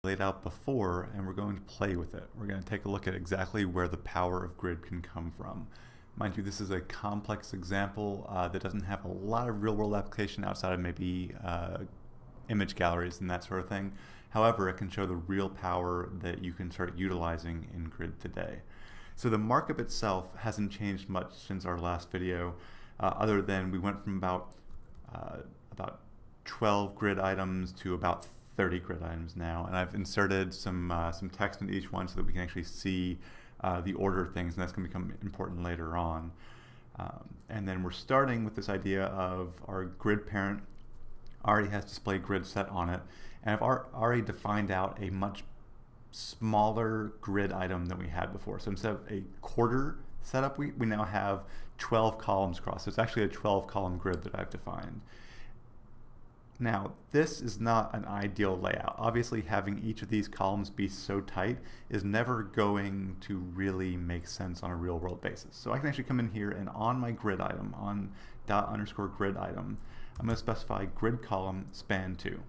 laid out before, and we're going to play with it. We're going to take a look at exactly where the power of grid can come from. Mind you, this is a complex example that doesn't have a lot of real-world application outside of maybe image galleries and that sort of thing. However, it can show the real power that you can start utilizing in grid today. So the markup itself hasn't changed much since our last video, other than we went from about 12 grid items to about 30 grid items now, and I've inserted some text in each one so that we can actually see the order of things, and that's going to become important later on. And then we're starting with this idea of our grid parent already has display grid set on it, and I've already defined out a much smaller grid item than we had before. So instead of a quarter setup, we now have 12 columns across. So it's actually a 12 column grid that I've defined. Now, this is not an ideal layout. Obviously, having each of these columns be so tight is never going to really make sense on a real-world basis. So I can actually come in here and on my grid item, on dot_grid item, I'm going to specify grid column span 2.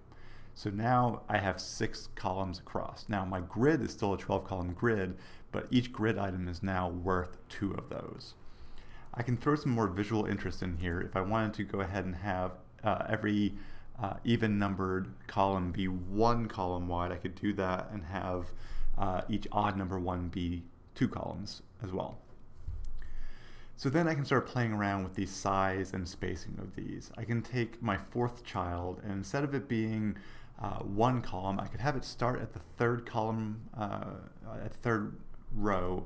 So now I have 6 columns across. Now my grid is still a 12 column grid, but each grid item is now worth 2 of those. I can throw some more visual interest in here. If I wanted to go ahead and have every even numbered column be 1 column wide, I could do that and have each odd number one be 2 columns as well. So then I can start playing around with the size and spacing of these. I can take my 4th child, and instead of it being 1 column, I could have it start at the 3rd column, at 3rd row,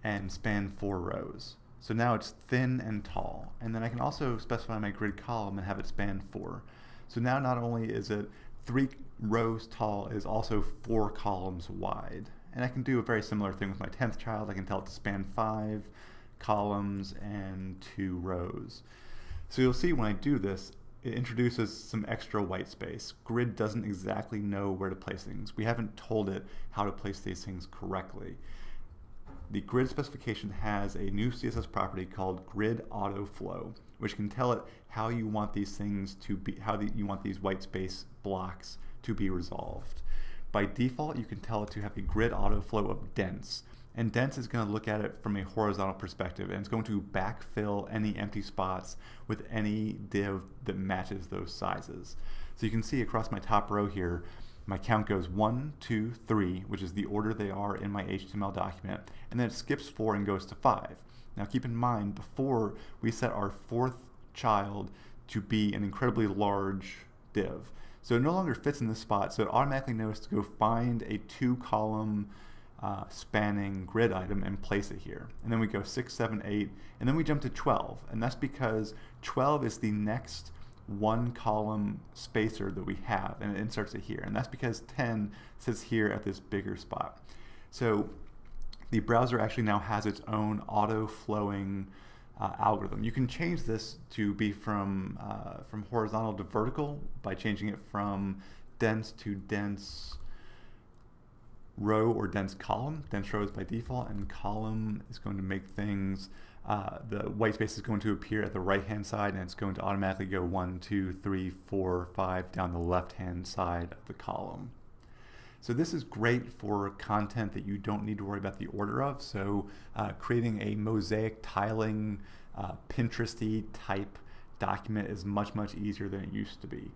and span 4 rows. So now it's thin and tall. And then I can also specify my grid column and have it span 4. So now not only is it 3 rows tall, it is also 4 columns wide. And I can do a very similar thing with my 10th child. I can tell it to span 5 columns and 2 rows. So you'll see when I do this, it introduces some extra white space. Grid doesn't exactly know where to place things. We haven't told it how to place these things correctly. The grid specification has a new CSS property called grid autoflow, which can tell it how you want these things to be, you want these white space blocks to be resolved. By default, you can tell it to have a grid autoflow of dense, and dense is going to look at it from a horizontal perspective, and it's going to backfill any empty spots with any div that matches those sizes. So you can see across my top row here, my count goes 1, 2, 3, which is the order they are in my HTML document, and then it skips 4 and goes to 5. Now keep in mind, before we set our 4th child to be an incredibly large div. So it no longer fits in this spot, so it automatically knows to go find a 2 column spanning grid item and place it here. And then we go 6, 7, 8, and then we jump to 12. And that's because 12 is the next 1 column spacer that we have, and it inserts it here. And that's because 10 sits here at this bigger spot. So the browser actually now has its own auto-flowing algorithm. You can change this to be from horizontal to vertical by changing it from dense to dense row or dense column. Dense row is by default, and column is going to make things, the white space is going to appear at the right hand side, and it's going to automatically go 1, 2, 3, 4, 5 down the left hand side of the column. So this is great for content that you don't need to worry about the order of. So creating a mosaic tiling, Pinteresty type document is much easier than it used to be.